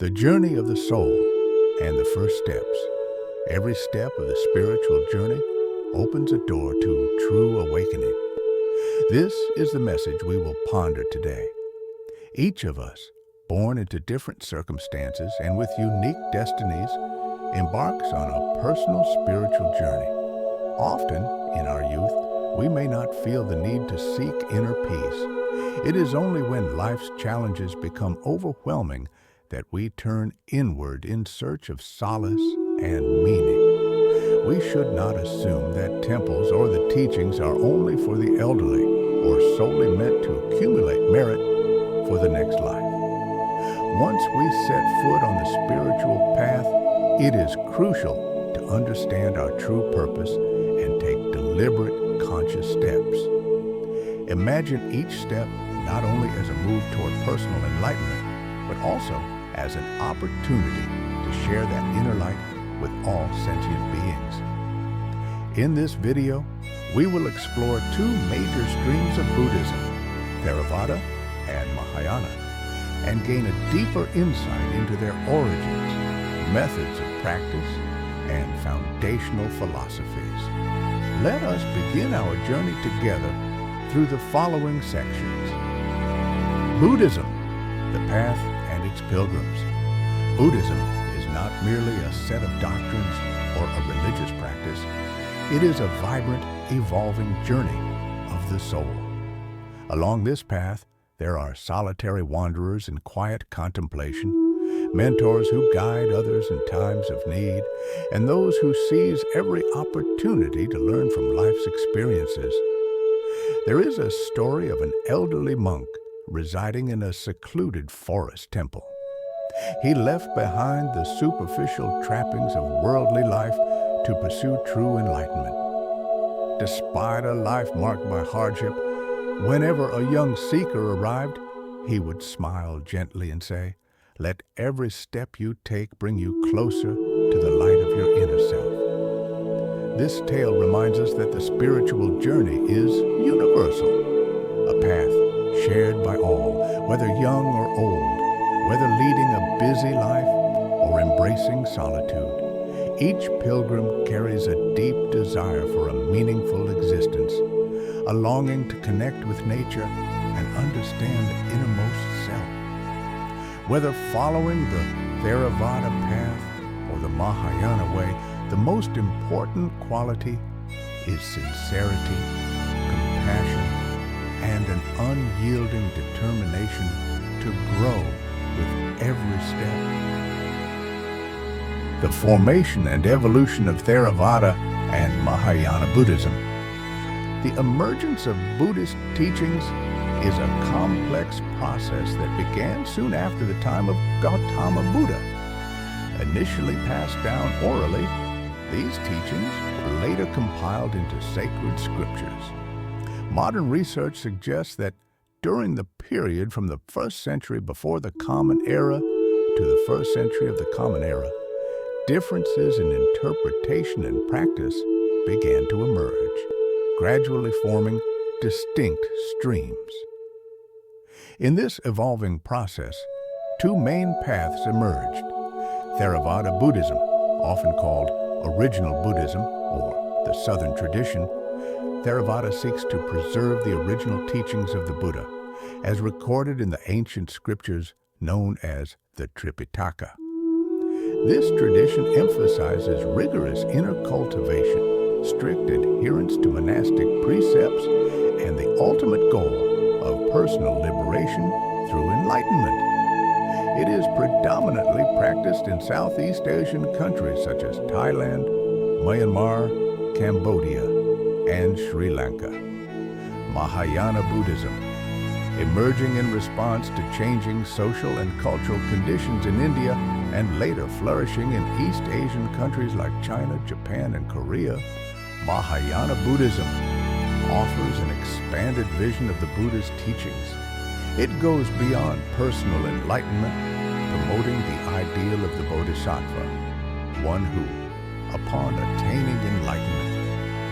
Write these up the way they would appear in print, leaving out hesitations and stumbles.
The journey of the soul and the first steps. Every step of the spiritual journey opens a door to true awakening. This is the message we will ponder today. Each of us, born into different circumstances and with unique destinies, embarks on a personal spiritual journey. Often, in our youth, we may not feel the need to seek inner peace. It is only when life's challenges become overwhelming that we turn inward in search of solace and meaning. We should not assume that temples or the teachings are only for the elderly or solely meant to accumulate merit for the next life. Once we set foot on the spiritual path, it is crucial to understand our true purpose and take deliberate, conscious steps. Imagine each step not only as a move toward personal enlightenment, but also as an opportunity to share that inner light with all sentient beings. In this video, we will explore two major streams of Buddhism, Theravada and Mahayana, and gain a deeper insight into their origins, methods of practice, and foundational philosophies. Let us begin our journey together through the following sections. Buddhism, the path and its pilgrims. Buddhism is not merely a set of doctrines or a religious practice. It is a vibrant, evolving journey of the soul. Along this path, there are solitary wanderers in quiet contemplation, mentors who guide others in times of need, and those who seize every opportunity to learn from life's experiences. There is a story of an elderly monk residing in a secluded forest temple. He left behind the superficial trappings of worldly life to pursue true enlightenment. Despite a life marked by hardship, whenever a young seeker arrived, he would smile gently and say, "Let every step you take bring you closer to the light of your inner self." This tale reminds us that the spiritual journey is universal, a path shared by all, whether young or old, whether leading a busy life or embracing solitude. Each pilgrim carries a deep desire for a meaningful existence, a longing to connect with nature and understand the innermost self. Whether following the Theravada path or the Mahayana way, the most important quality is sincerity, compassion, and an unyielding determination to grow with every step. The formation and evolution of Theravada and Mahayana Buddhism. The emergence of Buddhist teachings is a complex process that began soon after the time of Gautama Buddha. Initially passed down orally, these teachings were later compiled into sacred scriptures. Modern research suggests that during the period from the 1st century before the Common Era to the 1st century of the Common Era, differences in interpretation and practice began to emerge, gradually forming distinct streams. In this evolving process, two main paths emerged. Theravada Buddhism, often called Original Buddhism or the Southern Tradition. Theravada seeks to preserve the original teachings of the Buddha, as recorded in the ancient scriptures known as the Tripitaka. This tradition emphasizes rigorous inner cultivation, strict adherence to monastic precepts, and the ultimate goal of personal liberation through enlightenment. It is predominantly practiced in Southeast Asian countries such as Thailand, Myanmar, Cambodia, and Sri Lanka. Mahayana Buddhism, emerging in response to changing social and cultural conditions in India and later flourishing in East Asian countries like China, Japan, and Korea, Mahayana Buddhism offers an expanded vision of the Buddha's teachings. It goes beyond personal enlightenment, promoting the ideal of the Bodhisattva, one who, upon attaining enlightenment,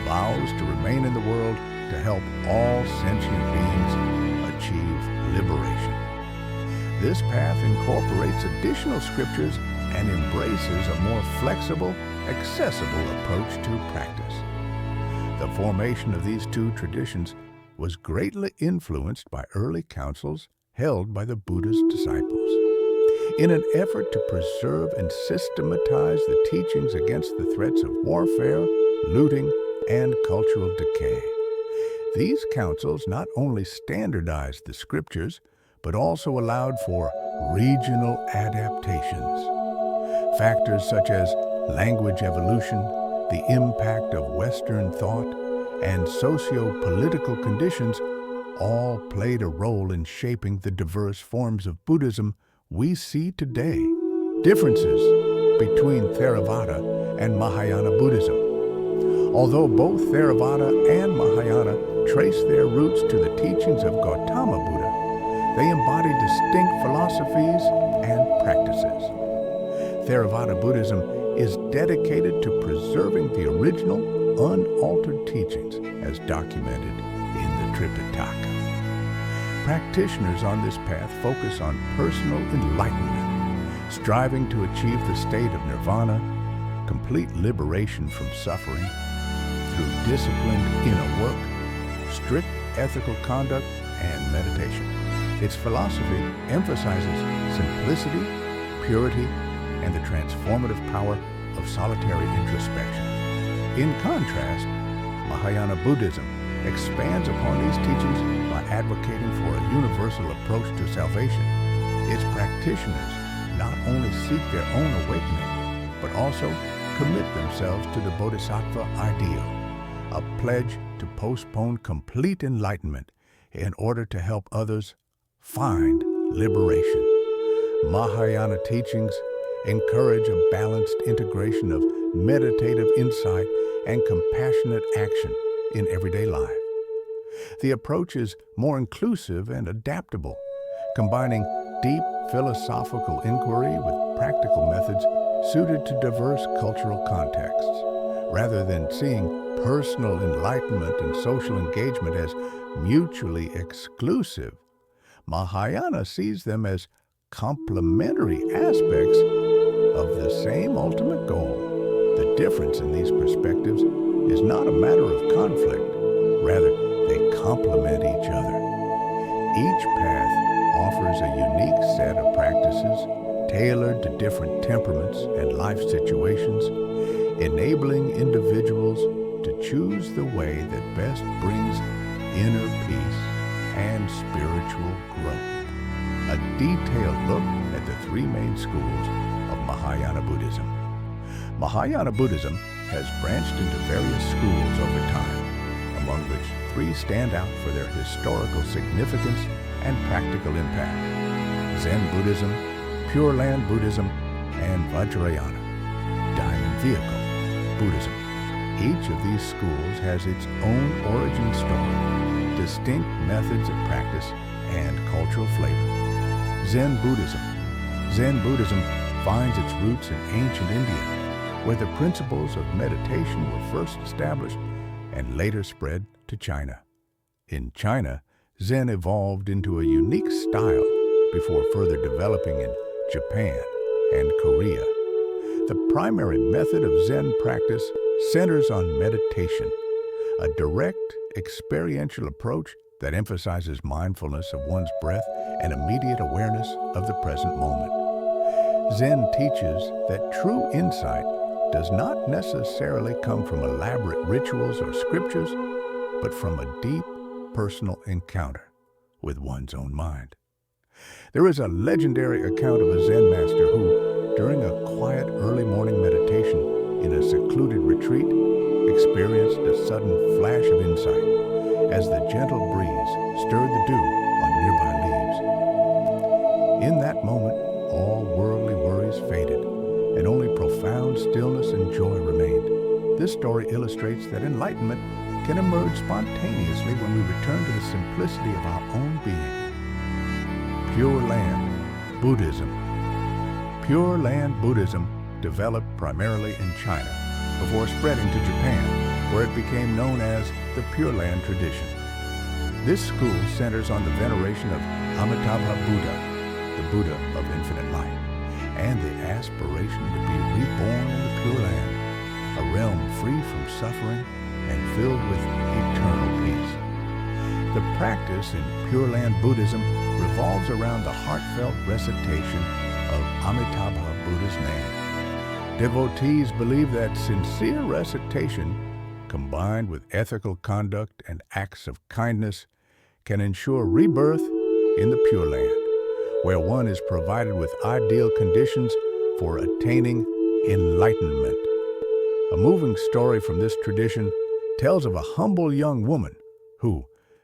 vows to remain in the world to help all sentient beings achieve liberation. This path incorporates additional scriptures and embraces a more flexible, accessible approach to practice. The formation of these two traditions was greatly influenced by early councils held by the Buddha's disciples. In an effort to preserve and systematize the teachings against the threats of warfare, looting, and cultural decay, these councils not only standardized the scriptures, but also allowed for regional adaptations. Factors such as language evolution, the impact of Western thought, and socio-political conditions all played a role in shaping the diverse forms of Buddhism we see today. Differences between Theravada and Mahayana Buddhism. Although both Theravada and Mahayana trace their roots to the teachings of Gautama Buddha, they embody distinct philosophies and practices. Theravada Buddhism is dedicated to preserving the original, unaltered teachings as documented in the Tripitaka. Practitioners on this path focus on personal enlightenment, striving to achieve the state of nirvana, complete liberation from suffering, through disciplined inner work, strict ethical conduct, and meditation. Its philosophy emphasizes simplicity, purity, and the transformative power of solitary introspection. In contrast, Mahayana Buddhism expands upon these teachings by advocating for a universal approach to salvation. Its practitioners not only seek their own awakening, but also commit themselves to the Bodhisattva ideal, a pledge to postpone complete enlightenment in order to help others find liberation. Mahayana teachings encourage a balanced integration of meditative insight and compassionate action in everyday life. The approach is more inclusive and adaptable, combining deep philosophical inquiry with practical methods suited to diverse cultural contexts. Rather than seeing personal enlightenment and social engagement as mutually exclusive, Mahayana sees them as complementary aspects of the same ultimate goal. The difference in these perspectives is not a matter of conflict. Rather, they complement each other. Each path offers a unique set of practices tailored to different temperaments and life situations, enabling individuals to choose the way that best brings inner peace and spiritual growth. A detailed look at the three main schools of Mahayana Buddhism. Mahayana Buddhism has branched into various schools over time, among which three stand out for their historical significance and practical impact: Zen Buddhism, Pure Land Buddhism, and Vajrayana, Diamond Vehicle Buddhism. Each of these schools has its own origin story, distinct methods of practice, and cultural flavor. Zen Buddhism. Zen Buddhism finds its roots in ancient India, where the principles of meditation were first established and later spread to China. In China, Zen evolved into a unique style before further developing in Japan and Korea. The primary method of Zen practice centers on meditation, a direct, experiential approach that emphasizes mindfulness of one's breath and immediate awareness of the present moment. Zen teaches that true insight does not necessarily come from elaborate rituals or scriptures, but from a deep personal encounter with one's own mind. There is a legendary account of a Zen master who, during a quiet early morning meditation in a secluded retreat, experienced a sudden flash of insight as the gentle breeze stirred the dew on nearby leaves. In that moment, all worldly worries faded, and only profound stillness and joy remained. This story illustrates that enlightenment can emerge spontaneously when we return to the simplicity of our own being. Pure Land Buddhism. Pure Land Buddhism developed primarily in China before spreading to Japan, where it became known as the Pure Land tradition. This school centers on the veneration of Amitabha Buddha, the Buddha of infinite light, and the aspiration to be reborn in the Pure Land, a realm free from suffering and filled with eternal peace. The practice in Pure Land Buddhism revolves around the heartfelt recitation of Amitabha Buddha's name. Devotees believe that sincere recitation, combined with ethical conduct and acts of kindness, can ensure rebirth in the Pure Land, where one is provided with ideal conditions for attaining enlightenment. A moving story from this tradition tells of a humble young woman who,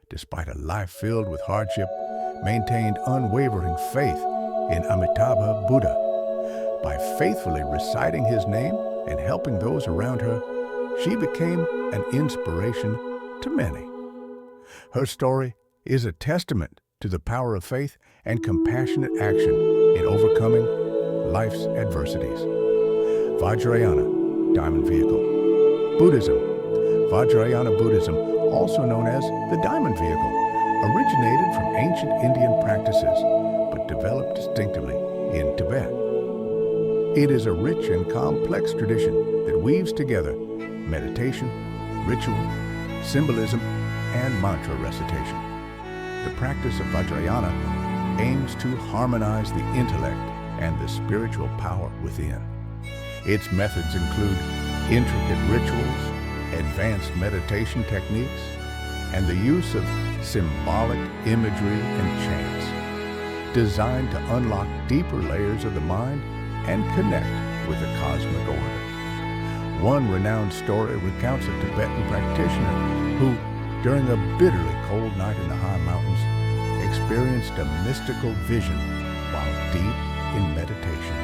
despite a life filled with hardship, maintained unwavering faith in Amitabha Buddha. By faithfully reciting his name and helping those around her, she became an inspiration to many. Her story is a testament to the power of faith and compassionate action in overcoming life's adversities. Vajrayana, Diamond Vehicle. Buddhism. Vajrayana Buddhism, also known as the Diamond Vehicle, originated from ancient Indian practices but developed distinctively in Tibet. It is a rich and complex tradition that weaves together meditation, ritual, symbolism, and mantra recitation. The practice of Vajrayana aims to harmonize the intellect and the spiritual power within. Its methods include intricate rituals, advanced meditation techniques, and the use of symbolic imagery and chants, designed to unlock deeper layers of the mind and connect with the cosmic order. One renowned story recounts a Tibetan practitioner who, during a bitterly cold night in the high mountains, experienced a mystical vision while deep in meditation.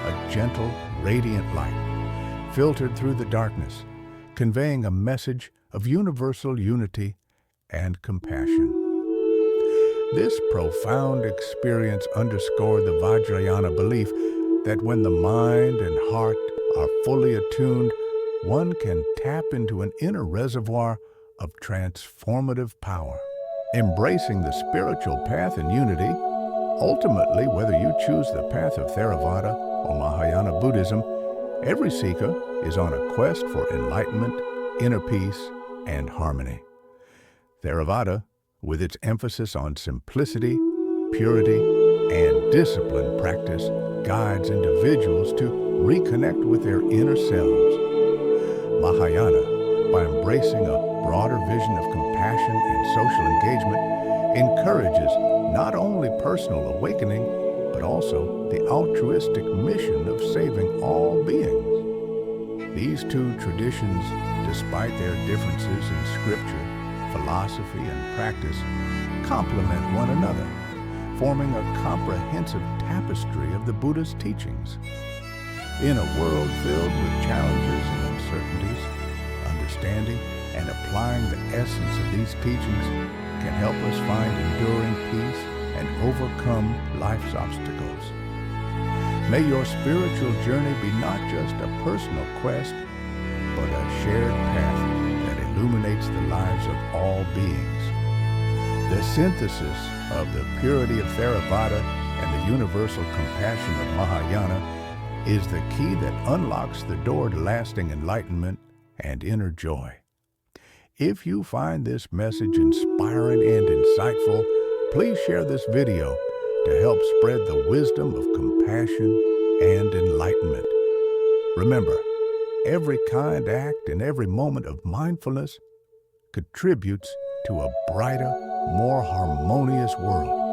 A gentle, radiant light filtered through the darkness, conveying a message of universal unity and compassion. This profound experience underscored the Vajrayana belief that when the mind and heart are fully attuned, one can tap into an inner reservoir of transformative power. Embracing the spiritual path in unity, ultimately, whether you choose the path of Theravada or Mahayana Buddhism, every seeker is on a quest for enlightenment, inner peace, and harmony. Theravada, with its emphasis on simplicity, purity, and disciplined practice, guides individuals to reconnect with their inner selves. Mahayana, by embracing a broader vision of compassion and social engagement, encourages not only personal awakening, but also the altruistic mission of saving all beings. These two traditions, despite their differences in scripture, philosophy, and practice, complement one another, forming a comprehensive tapestry of the Buddha's teachings. In a world filled with challenges and uncertainties, understanding and applying the essence of these teachings can help us find enduring peace and overcome life's obstacles. May your spiritual journey be not just a personal quest, but a shared path that illuminates the lives of all beings. The synthesis of the purity of Theravada and the universal compassion of Mahayana is the key that unlocks the door to lasting enlightenment and inner joy. If you find this message inspiring and insightful, please share this video to help spread the wisdom of compassion and enlightenment. Remember, every kind act and every moment of mindfulness contributes to a brighter, more harmonious world.